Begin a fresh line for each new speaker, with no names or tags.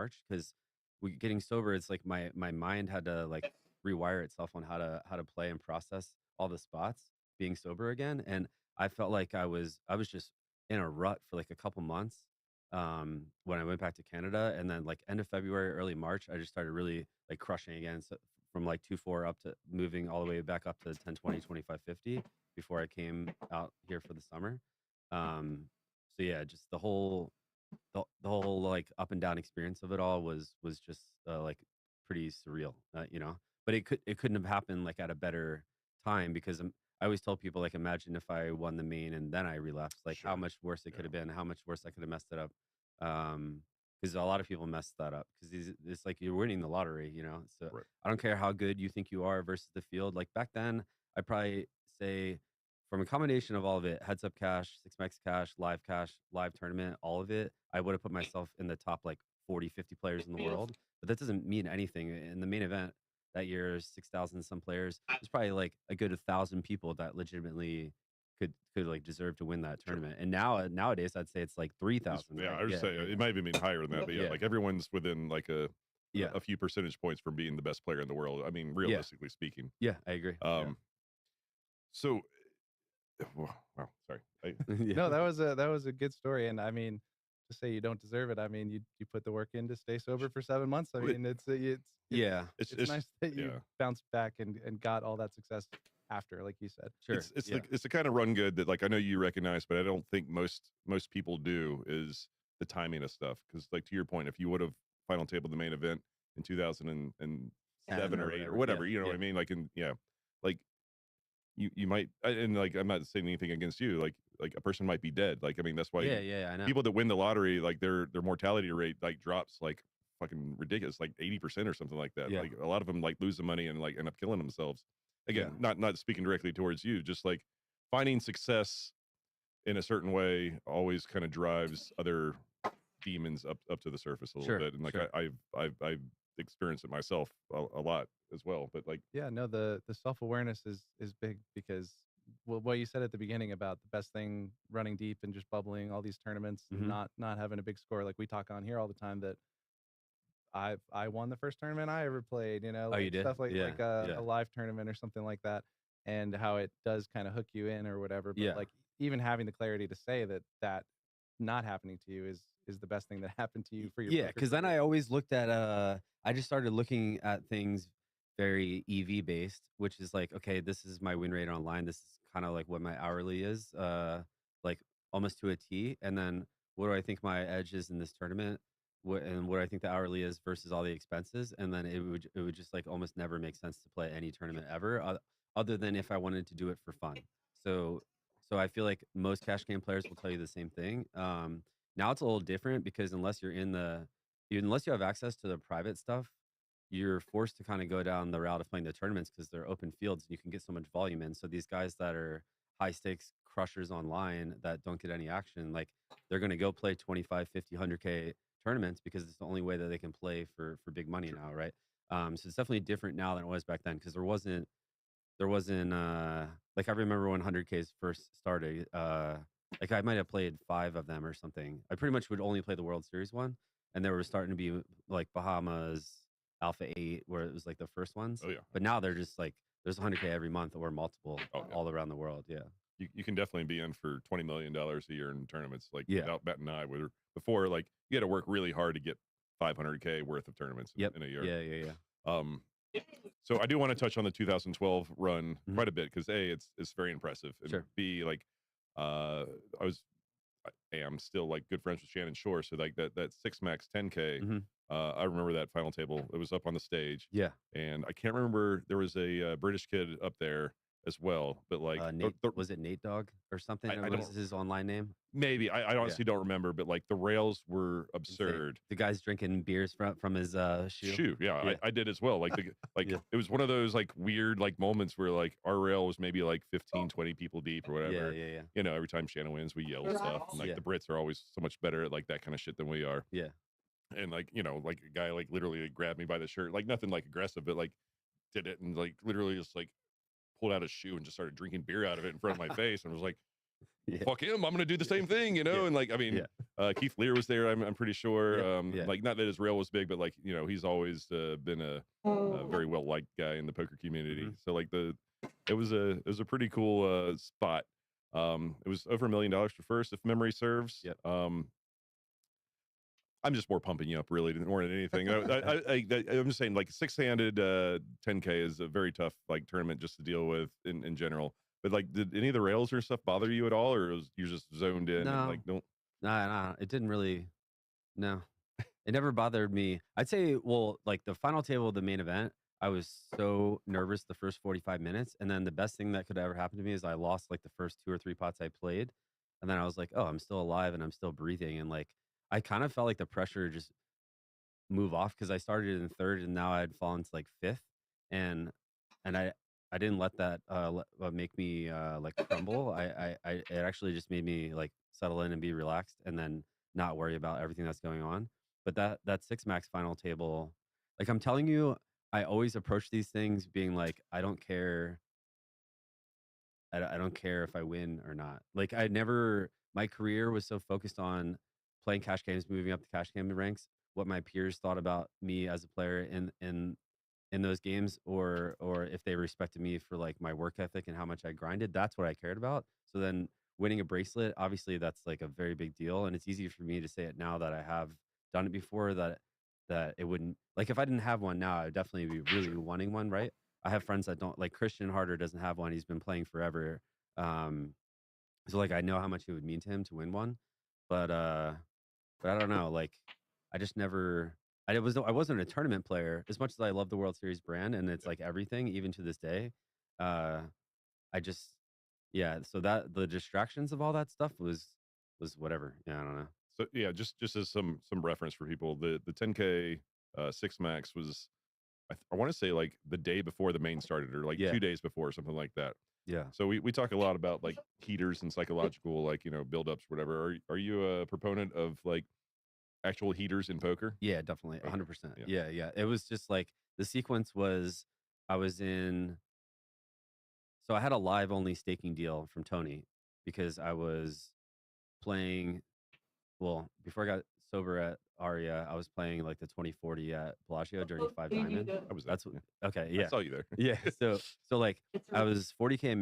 March because we getting sober. It's like my mind had to like rewire itself on how to play and process all the spots being sober again, and I felt like I was just in a rut for like a couple months when I went back to Canada, and then like end of February, early March, I just started really like crushing again. So from like 2-4 up to moving all the way back up to 10, 20, 25, 50 before I came out here for the summer. So yeah, just the whole like up and down experience of it all was just like pretty surreal, but it couldn't have happened like at a better time because I always tell people like imagine if I won the main and then I relapsed, like how
Sure.
much worse it could
Yeah.
have been, how much worse I could have messed it up. Because a lot of people mess that up because it's like you're winning the lottery, so
Right.
I don't care how good you think you are versus the field. Like back then I'd probably say from a combination of all of it, heads up cash, six max cash, live tournament, all of it, I would have put myself in the top like 40, 50 players in the world. But that doesn't mean anything. In the main event that year, 6,000 some players, there's probably like a good 1,000 people that legitimately could like deserve to win that
Sure.
tournament. And nowadays I'd say it's like 3,000,
Yeah,
right?
I would
Yeah,
say
yeah,
it might even be higher than that, but yeah,
yeah,
like everyone's within like a
yeah,
a few percentage points from being the best player in the world. I mean,
yeah,
realistically speaking.
yeah. I agree. Yeah,
Um, so, wow, sorry.
No,
yeah,
that was a good story, and I mean, to say you don't deserve it, I mean, you put the work in to stay sober for 7 months. I
It,
mean, it's
yeah.
it's nice that you
yeah,
bounced back and got all that success after, like you said.
Sure. Yeah,
it's the kind of run good that like I know you recognize, but I don't think most people do is the timing of stuff. Because like to your point, if you would have final table the main event in 2007
10 or
or 8 or
whatever.
whatever,
Yeah,
you know what
yeah,
I mean? Like like you might and like I'm not saying anything against you, like a person might be dead. Like I mean that's why
yeah, yeah. I know.
people that win the lottery, like their mortality rate like drops like fucking ridiculous, like 80% or something like that.
Yeah,
Like a lot of them like lose the money and like end up killing themselves.
yeah,
Again, not speaking directly towards you, just like finding success in a certain way always kind of drives other demons up to the surface a little
sure,
bit. And like
sure.
I've experienced it myself a lot as well. But like
Yeah, no, the self-awareness is big because, well, what you said at the beginning about the best thing running deep and just bubbling all these tournaments and
Hmm.
not having a big score, like we talk on here all the time, that I won the first tournament I ever played,
Oh, you
like
did?
stuff like
Yeah,
a
yeah,
live tournament or something like that, and how it does kind of hook you in or whatever. But
yeah.
like even having the clarity to say that not happening to you is the best thing that happened to you for your
Yeah,
poker
because then
career.
I always looked at I just started looking at things very EV based, which is like, okay, this is my win rate online. This is kind of like what my hourly is, like almost to a T. And then what do I think my edge is in this tournament? What do I think the hourly is versus all the expenses? And then it would just like almost never make sense to play any tournament ever, other than if I wanted to do it for fun. So so I feel like most cash game players will tell you the same thing. Now it's a little different because unless you have access to the private stuff, you're forced to kind of go down the route of playing the tournaments because they're open fields and you can get so much volume in. So these guys that are high stakes crushers online that don't get any action, like they're going to go play 25, 50, 100K tournaments because it's the only way that they can play for big money
sure.
now, right? So it's definitely different now than it was back then because there wasn't like I remember when 100Ks first started, like I might have played 5 of them or something. I pretty much would only play the World Series one, and there were starting to be like Bahamas Alpha 8 where it was like the first ones.
Oh yeah.
But now they're just like there's 100K every month or multiple
Oh yeah.
all around the world. Yeah.
You can definitely be in for $20 million a year in tournaments, like
Yeah.
without batting an eye. Where before, like you had to work really hard to get 500K worth of tournaments
Yep.
in a year.
Yeah, yeah, yeah.
Um, so I do want to touch on the 2012 run
Mhm.
quite a bit because A, it's very impressive, and
Sure.
B, like uh, I was I am still like good friends with Shannon Shore, so like that six max 10K.
Mhm.
I remember that final table. It was up on the stage,
Yeah.
and I can't remember there was a British kid up there as well, but like
Nate was it Nate Dog or something? Or
I
what is
don't
his online name?
maybe I
Yeah.
honestly don't remember, but like the rails were
Insane.
absurd.
The guy's drinking beers from his shoe.
Shoot, yeah,
Yeah.
I did as well. Like like
Yeah.
it was one of those like weird like moments where like our rail was maybe like 15, 20 people deep or
Yeah,
whatever.
yeah, yeah.
You know, every time Shannon wins, we yell stuff. And like
Yeah.
the Brits are always so much better at like that kind of shit than we are.
Yeah.
And like, you know, like a guy like literally like, grabbed me by the shirt, like nothing like aggressive, but like did it and like literally just like pulled out a shoe and just started drinking beer out of it in front of my face and was like,
Yeah.
fuck him, I'm gonna do the same thing, you know.
Yeah.
And like, I mean,
Yeah.
Keith Lear was there. I'm pretty sure.
Yeah. Yeah.
Like, not that his rail was big, but like, you know, he's always been a very well liked guy in the poker community.
Mhm.
So like it was a pretty cool spot. It was over $1 million for first, if memory serves.
Yep.
I'm just more pumping you up, really, more than anything. I'm just saying, like, six-handed 10K is a very tough like tournament just to deal with in general. But like, did any of the rails or stuff bother you at all, or was you just zoned in and like
No.
don't?
Nah, it didn't really. No, it never bothered me. I'd say, well, like the final table of the main event, I was so nervous the first 45 minutes, and then the best thing that could ever happen to me is I lost like the first 2 or 3 pots I played, and then I was like, "Oh, I'm still alive and I'm still breathing," and like I kind of felt like the pressure just move off because I started in third and now I had fallen to like fifth, and and I didn't let that make me like crumble. It actually just made me like settle in and be relaxed, and then not worry about everything that's going on. But that six max final table, like I'm telling you, I always approach these things being like, I don't care. I don't care if I win or not. Like I never, my career was so focused on playing cash games, moving up the cash game ranks, what my peers thought about me as a player in those games, or if they respected me for like my work ethic and how much I grinded. That's what I cared about. So then winning a bracelet, obviously that's like a very big deal. And it's easy for me to say it now that I have done it before, that it wouldn't, like if I didn't have one now, I would definitely be really wanting one, right? I have friends that don't, like Christian Harder doesn't have one. He's been playing forever. Um, so like I know how much it would mean to him to win one. But but I don't know, like I just never, I wasn't a tournament player as much as I love the World Series brand and it's like everything even to this day. Uh I just, yeah, so that the distractions of all that stuff was whatever. Yeah, I don't know.
So yeah, just as some reference for people, the 10K six max was I want to say like the day before the main started, or like
Yeah.
2 days before, or something like that.
Yeah.
So we talk a lot about like heaters and psychological, like, you know, buildups, whatever. Are you a proponent of like actual heaters in poker?
Yeah, definitely.
Okay.
100%.
Yeah.
Yeah, yeah. It was just like the sequence was I was in, so I had a live only staking deal from Tony because I was playing, well, before I got sober at Aria, I was playing like the 2040 at Bellagio during Five Diamond.
I was there.
That's what,
Yeah.
okay,
I
yeah.
saw you there.
Yeah. So like I was 40K